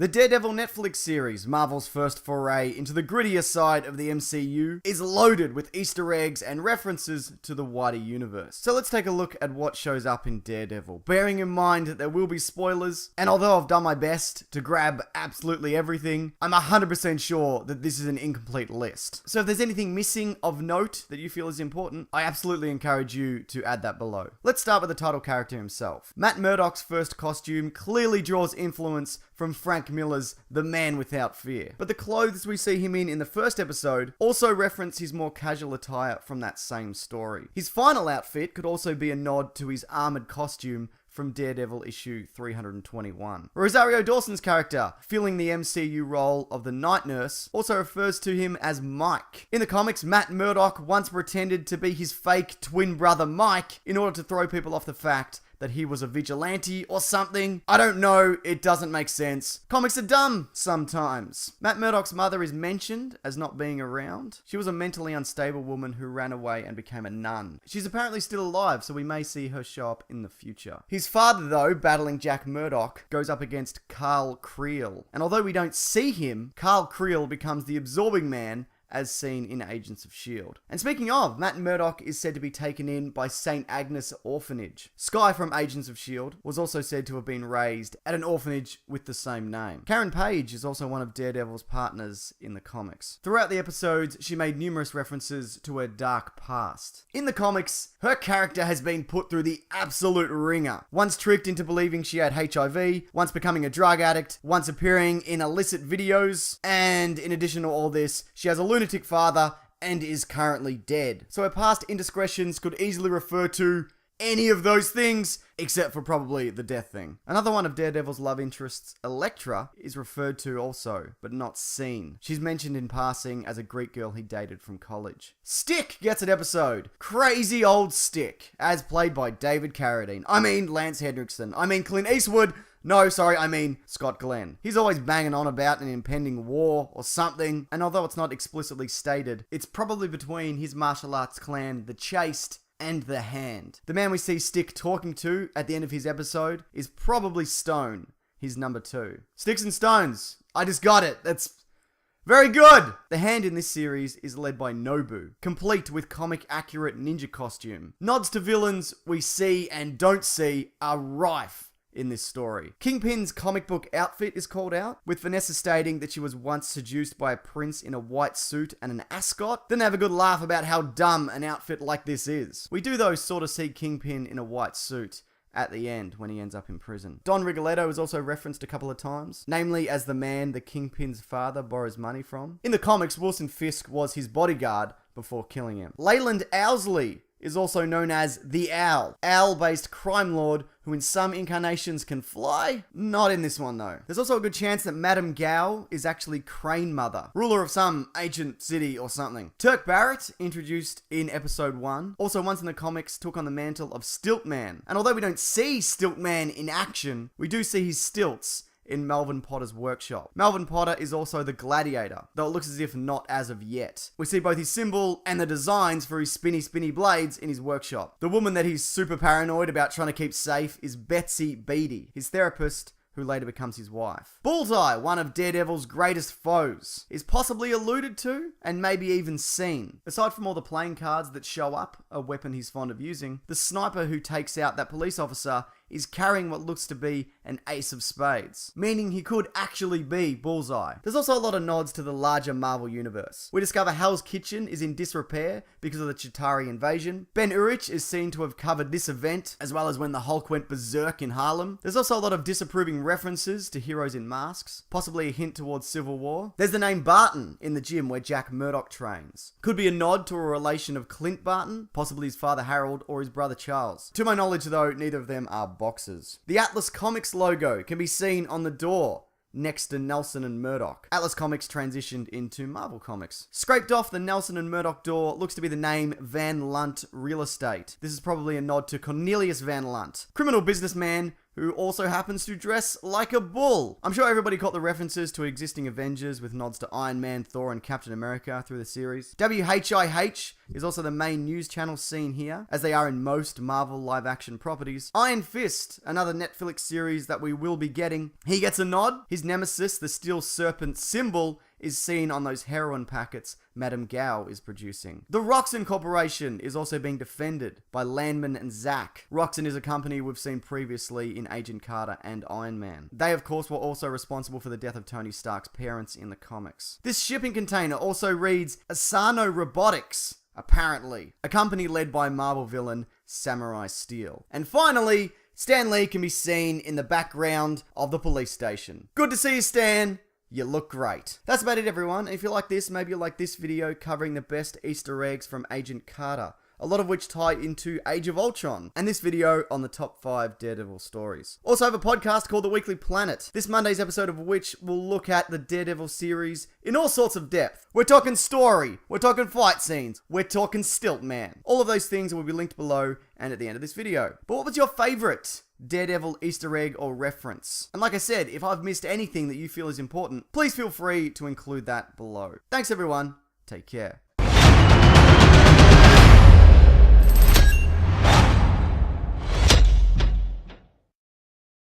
The Daredevil Netflix series, Marvel's first foray into the grittier side of the MCU, is loaded with Easter eggs and references to the wider universe. So let's take a look at what shows up in Daredevil, bearing in mind that there will be spoilers, and although I've done my best to grab absolutely everything, I'm 100% sure that this is an incomplete list. So if there's anything missing of note that you feel is important, I absolutely encourage you to add that below. Let's start with the title character himself. Matt Murdock's first costume clearly draws influence from Frank Miller's The Man Without Fear. But the clothes we see him in the first episode also reference his more casual attire from that same story. His final outfit could also be a nod to his armored costume from Daredevil issue 321. Rosario Dawson's character, filling the MCU role of the Night Nurse, also refers to him as Mike. In the comics, Matt Murdock once pretended to be his fake twin brother Mike in order to throw people off the fact that he was a vigilante or something. I don't know, it doesn't make sense. Comics are dumb sometimes. Matt Murdock's mother is mentioned as not being around. She was a mentally unstable woman who ran away and became a nun. She's apparently still alive, so we may see her show up in the future. His father, though, battling Jack Murdock, goes up against Carl Creel. And although we don't see him, Carl Creel becomes the absorbing man as seen in Agents of S.H.I.E.L.D. And speaking of, Matt Murdock is said to be taken in by St. Agnes Orphanage. Skye from Agents of S.H.I.E.L.D. was also said to have been raised at an orphanage with the same name. Karen Page is also one of Daredevil's partners in the comics. Throughout the episodes, she made numerous references to her dark past. In the comics, her character has been put through the absolute ringer. Once tricked into believing she had HIV, once becoming a drug addict, once appearing in illicit videos, and in addition to all this, she has a lunatic father and is currently dead. So her past indiscretions could easily refer to any of those things, except for probably the death thing. Another one of Daredevil's love interests, Elektra, is referred to also, but not seen. She's mentioned in passing as a Greek girl he dated from college. Stick gets an episode. Crazy old Stick, as played by David Carradine. I mean Lance Henriksen. I mean Clint Eastwood. No, sorry, I mean Scott Glenn. He's always banging on about an impending war or something, and although it's not explicitly stated, it's probably between his martial arts clan, the Chaste, and the Hand. The man we see Stick talking to at the end of his episode is probably Stone, his number 2. Sticks and Stones. I just got it. That's very good! The Hand in this series is led by Nobu, complete with comic-accurate ninja costume. Nods to villains we see and don't see are rife in this story. Kingpin's comic book outfit is called out, with Vanessa stating that she was once seduced by a prince in a white suit and an ascot. Then have a good laugh about how dumb an outfit like this is. We do though sort of see Kingpin in a white suit at the end when he ends up in prison. Don Rigoletto is also referenced a couple of times, namely as the man the Kingpin's father borrows money from. In the comics, Wilson Fisk was his bodyguard before killing him. Leyland Owsley is also known as the Owl. Owl-based crime lord who in some incarnations can fly. Not in this one though. There's also a good chance that Madame Gao is actually Crane Mother, ruler of some ancient city or something. Turk Barrett, introduced in episode 1, also once in the comics took on the mantle of Stiltman. And although we don't see Stiltman in action, we do see his stilts in Melvin Potter's workshop. Melvin Potter is also the Gladiator, though it looks as if not as of yet. We see both his symbol and the designs for his spinny blades in his workshop. The woman that he's super paranoid about trying to keep safe is Betsy Beatty, his therapist, who later becomes his wife. Bullseye, one of Daredevil's greatest foes, is possibly alluded to and maybe even seen. Aside from all the playing cards that show up, a weapon he's fond of using, the sniper who takes out that police officer is carrying what looks to be an ace of spades, meaning he could actually be Bullseye. There's also a lot of nods to the larger Marvel universe. We discover Hell's Kitchen is in disrepair because of the Chitauri invasion. Ben Urich is seen to have covered this event, as well as when the Hulk went berserk in Harlem. There's also a lot of disapproving references to heroes in masks, possibly a hint towards Civil War. There's the name Barton in the gym where Jack Murdock trains. Could be a nod to a relation of Clint Barton, possibly his father Harold or his brother Charles. To my knowledge though, neither of them are boxers. The Atlas Comics logo can be seen on the door next to Nelson and Murdoch. Atlas Comics transitioned into Marvel Comics. Scraped off the Nelson and Murdoch door looks to be the name Van Lunt Real Estate. This is probably a nod to Cornelius Van Lunt, criminal businessman who also happens to dress like a bull. I'm sure everybody caught the references to existing Avengers with nods to Iron Man, Thor, and Captain America through the series. WHIH is also the main news channel seen here, as they are in most Marvel live-action properties. Iron Fist, another Netflix series that we will be getting. He gets a nod. His nemesis, the Steel Serpent symbol, is seen on those heroin packets Madame Gao is producing. The Roxxon Corporation is also being defended by Landman and Zack. Roxxon is a company we've seen previously in Agent Carter and Iron Man. They, of course, were also responsible for the death of Tony Stark's parents in the comics. This shipping container also reads Asano Robotics, apparently. A company led by Marvel villain Samurai Steel. And finally, Stan Lee can be seen in the background of the police station. Good to see you, Stan. You look great. That's about it, everyone. If you like this, maybe you'll like this video covering the best Easter eggs from Agent Carter, a lot of which tie into Age of Ultron, and this video on the top 5 Daredevil stories. Also, I have a podcast called The Weekly Planet, this Monday's episode of which will look at the Daredevil series in all sorts of depth. We're talking story, we're talking fight scenes, we're talking stilt man. All of those things will be linked below and at the end of this video. But what was your favorite Daredevil Easter egg or reference? And like I said, if I've missed anything that you feel is important, please feel free to include that below. Thanks everyone, take care.